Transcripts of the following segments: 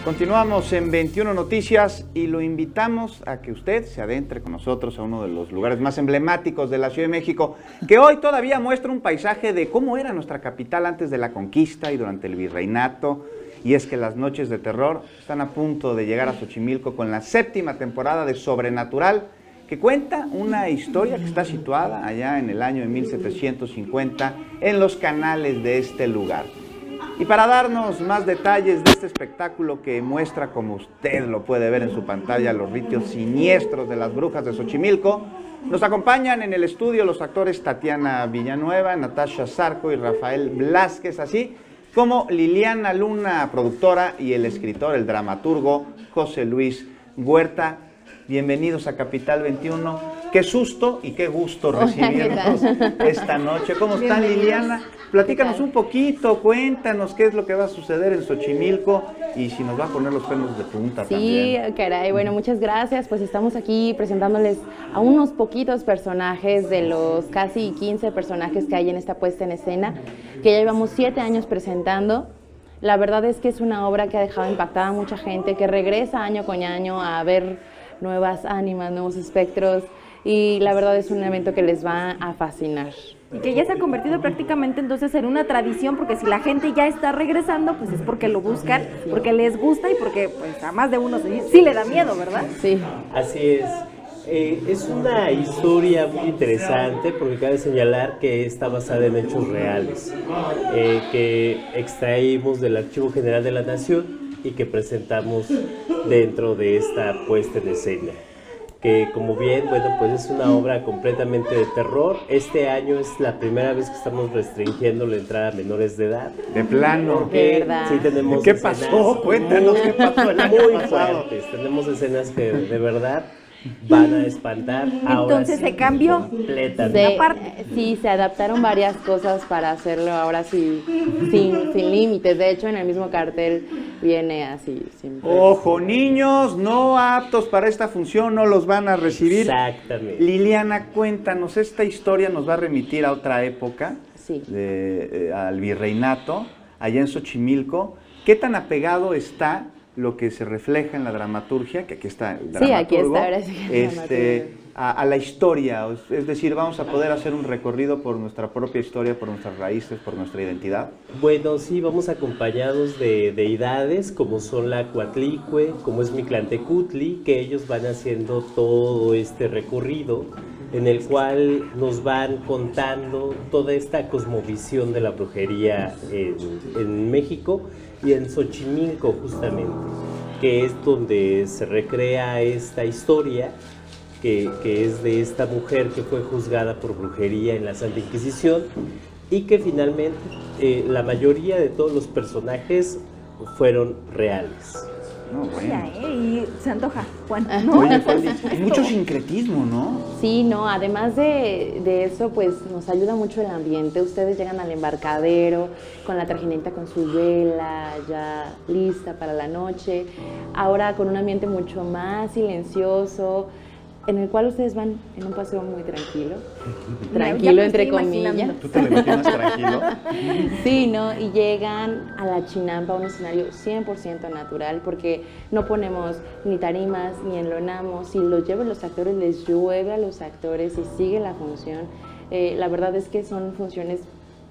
Continuamos en 21 Noticias y lo invitamos a que usted se adentre con nosotros a uno de los lugares más emblemáticos de la Ciudad de México, que hoy todavía muestra un paisaje de cómo era nuestra capital antes de la conquista y durante el virreinato. Y es que las noches de terror están a punto de llegar a Xochimilco con la 7ª temporada de Sobrenatural, que cuenta una historia que está situada allá en el año de 1750 en los canales de este lugar. Y para darnos más detalles de este espectáculo que muestra, como usted lo puede ver en su pantalla, los ritos siniestros de las brujas de Xochimilco, nos acompañan en el estudio los actores Tatiana Villanueva, Natasha Zarco y Rafael Blázquez, así como Liliana Luna, productora, y el escritor, el dramaturgo José Luis Huerta. Bienvenidos a Capital 21. Qué susto y qué gusto recibirnos esta noche. ¿Cómo están, Liliana? Platícanos un poquito, cuéntanos qué es lo que va a suceder en Xochimilco y si nos va a poner los pelos de punta también. Sí, caray, bueno, muchas gracias. Pues estamos aquí presentándoles a unos poquitos personajes de los casi 15 personajes que hay en esta puesta en escena, que ya llevamos 7 años presentando. La verdad es que es una obra que ha dejado impactada a mucha gente, que regresa año con año a ver nuevas ánimas, nuevos espectros, y la verdad es un evento que les va a fascinar. Y que ya se ha convertido prácticamente entonces en una tradición, porque si la gente ya está regresando, pues es porque lo buscan, porque les gusta y porque pues a más de uno sí le da miedo, ¿verdad? Sí. Así es. Es una historia muy interesante porque cabe señalar que está basada en hechos reales, que extraímos del Archivo General de la Nación y que presentamos dentro de esta puesta en escena. Que como bien, bueno, pues es una obra completamente de terror. Este año es la primera vez que estamos restringiendo la entrada a menores de edad. De plano. De verdad. Sí tenemos ¿Qué pasó? Cuéntanos qué pasó el año muy pasado. fuertes. Tenemos escenas que de verdad van a espantar. Ahora Entonces sí, se cambió. completamente. Sí, se adaptaron varias cosas para hacerlo ahora sí, sin límites. De hecho, en el mismo cartel viene así. Ojo, niños no aptos para esta función no los van a recibir. Exactamente. Liliana, cuéntanos, esta historia nos va a remitir a otra época, Sí. al virreinato, allá en Xochimilco. ¿Qué tan apegado está lo que se refleja en la dramaturgia, que aquí está el dramaturgo, Sí, aquí está, ahora sí que el dramaturgo, a la historia? Es decir, vamos a poder hacer un recorrido por nuestra propia historia, por nuestras raíces, por nuestra identidad. Bueno, sí, vamos acompañados de deidades como son la Coatlicue, como es Mictlantecutli, que ellos van haciendo todo este recorrido en el cual nos van contando toda esta cosmovisión de la brujería en México y en Xochimilco justamente, que es donde se recrea esta historia que es de esta mujer que fue juzgada por brujería en la Santa Inquisición y que finalmente la mayoría de todos los personajes fueron reales. No, bueno. Ya, y se antoja, Juan. Oye, Feli, hay mucho sincretismo, ¿no? Sí, no, además de eso, pues nos ayuda mucho el ambiente. Ustedes llegan al embarcadero con la trajineta con su vela ya lista para la noche, ahora con un ambiente mucho más silencioso, en el cual ustedes van en un paseo muy tranquilo, Ya entre me estoy comillas. imaginando. ¿Tú te lo imaginas tranquilo? Sí, ¿no? Y llegan a la Chinampa, un escenario 100% natural, porque no ponemos ni tarimas, ni enlonamos. Si los llevan los actores, les llueve a los actores y sigue la función. La verdad es que son funciones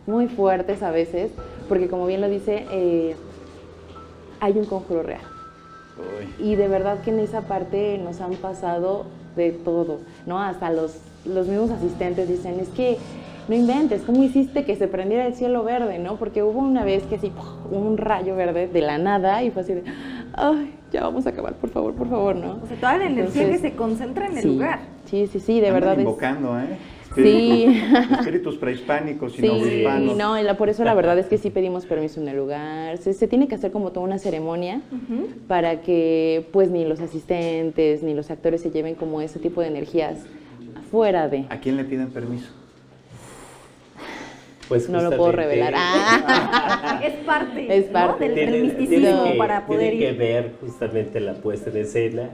muy fuertes a veces, porque como bien lo dice, hay un conjuro real. Uy. Y de verdad que en esa parte nos han pasado de todo, ¿no? Hasta los mismos asistentes dicen, es que no inventes, ¿cómo hiciste que se prendiera el cielo verde, no? Porque hubo una vez que así, un rayo verde de la nada y fue así de, ay, ya vamos a acabar, por favor, ¿no? O sea, toda la energía que se concentra en el lugar. Sí, de Andan verdad invocando, Sí. Espíritus prehispánicos y Sí, novohispanos. no, por eso la verdad es que sí pedimos permiso en el lugar. Se tiene que hacer como toda una ceremonia para que pues ni los asistentes ni los actores se lleven como ese tipo de energías afuera de. ¿A quién le piden permiso? Pues No lo puedo revelar. Es parte, Es parte. ¿no? del misticismo para poder tiene que ir. ver justamente la puesta en escena.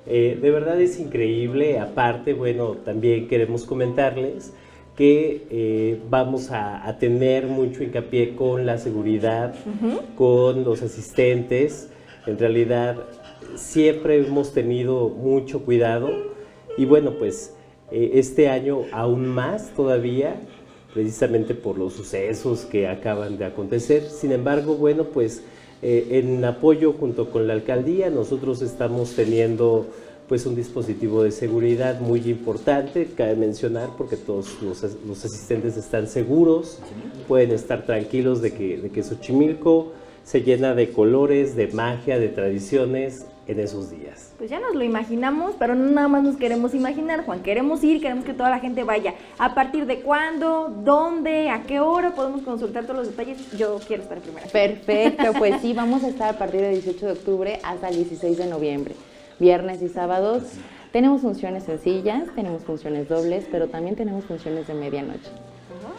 De verdad es increíble. Aparte, bueno, también queremos comentarles que vamos a tener mucho hincapié con la seguridad, con los asistentes, En realidad siempre hemos tenido mucho cuidado y bueno, pues este año aún más todavía, precisamente por los sucesos que acaban de acontecer. Sin embargo, bueno, pues en apoyo junto con la alcaldía, nosotros estamos teniendo pues un dispositivo de seguridad muy importante, cabe mencionar, porque todos los asistentes están seguros, pueden estar tranquilos de que Xochimilco se llena de colores, de magia, de tradiciones en esos días. Pues ya nos lo imaginamos, pero no nada más nos queremos imaginar, Juan, queremos ir, queremos que toda la gente vaya. ¿A partir de cuándo? ¿Dónde? ¿A qué hora? Podemos consultar todos los detalles. Yo quiero estar primero. Perfecto, pues sí, vamos a estar a partir del 18 de octubre hasta el 16 de noviembre, viernes y sábados. Tenemos funciones sencillas, tenemos funciones dobles, pero también tenemos funciones de medianoche.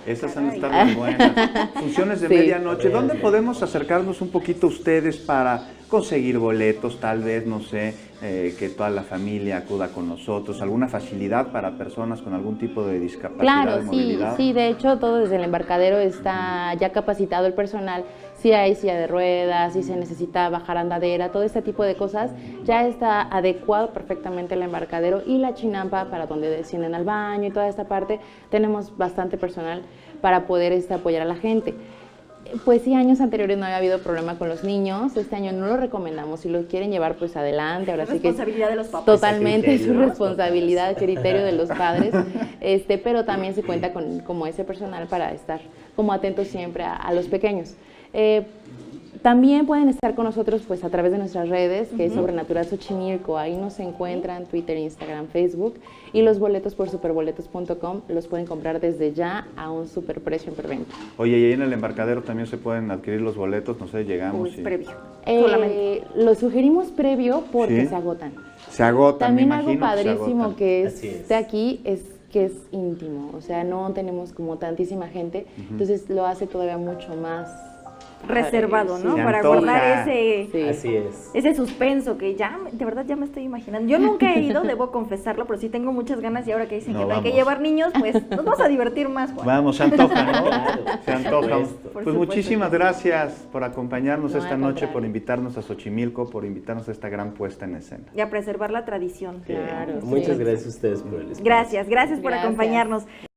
Esas han de estar muy buenas. Funciones de medianoche. ¿Dónde podemos acercarnos un poquito a ustedes para conseguir boletos, tal vez, no sé, que toda la familia acuda con nosotros? ¿Alguna facilidad para personas con algún tipo de discapacidad, Claro, de movilidad? sí, de hecho todo desde el embarcadero está ya capacitado el personal. Si hay silla de ruedas, si se necesita bajar andadera, todo este tipo de cosas, ya está adecuado perfectamente el embarcadero y la chinampa para donde descienden al baño y toda esta parte. Tenemos bastante personal para poder apoyar a la gente. Pues sí, años anteriores no había habido problema con los niños, este año no lo recomendamos, si lo quieren llevar pues adelante, ahora sí que es responsabilidad de los papás. totalmente su responsabilidad, criterio de los padres, pero también se cuenta con como ese personal para estar como atentos siempre a los pequeños. También pueden estar con nosotros pues a través de nuestras redes, que es Sobrenatural Xochimilco, ahí nos encuentran, Twitter, Instagram, Facebook, y los boletos por superboletos.com los pueden comprar desde ya a un superprecio en preventa. Oye, y ahí en el embarcadero también se pueden adquirir los boletos, no sé, llegamos Pues y... previo. Solamente. Lo sugerimos previo porque ¿Sí? se agotan. Se agotan, También me algo imagino que se padrísimo agotan. que Así es. esté aquí es que es íntimo, o sea, no tenemos como tantísima gente, entonces lo hace todavía mucho más Reservado, ¿no? Se Para antoja. guardar ese... Sí. Así es. Ese suspenso que ya, de verdad ya me estoy imaginando. Yo nunca he ido, debo confesarlo, pero sí tengo muchas ganas y ahora que dicen No, que no hay que vamos. llevar niños, pues nos vamos a divertir más, Juan. Vamos, se antoja, ¿no? Claro, Se antoja. por supuesto. Pues Por muchísimas gracias por acompañarnos No, esta al noche, por contrario. invitarnos a Xochimilco, por invitarnos a esta gran puesta en escena. Y a preservar la tradición. Claro, Muchas sí. gracias a ustedes por el espacio. Gracias por Gracias. acompañarnos.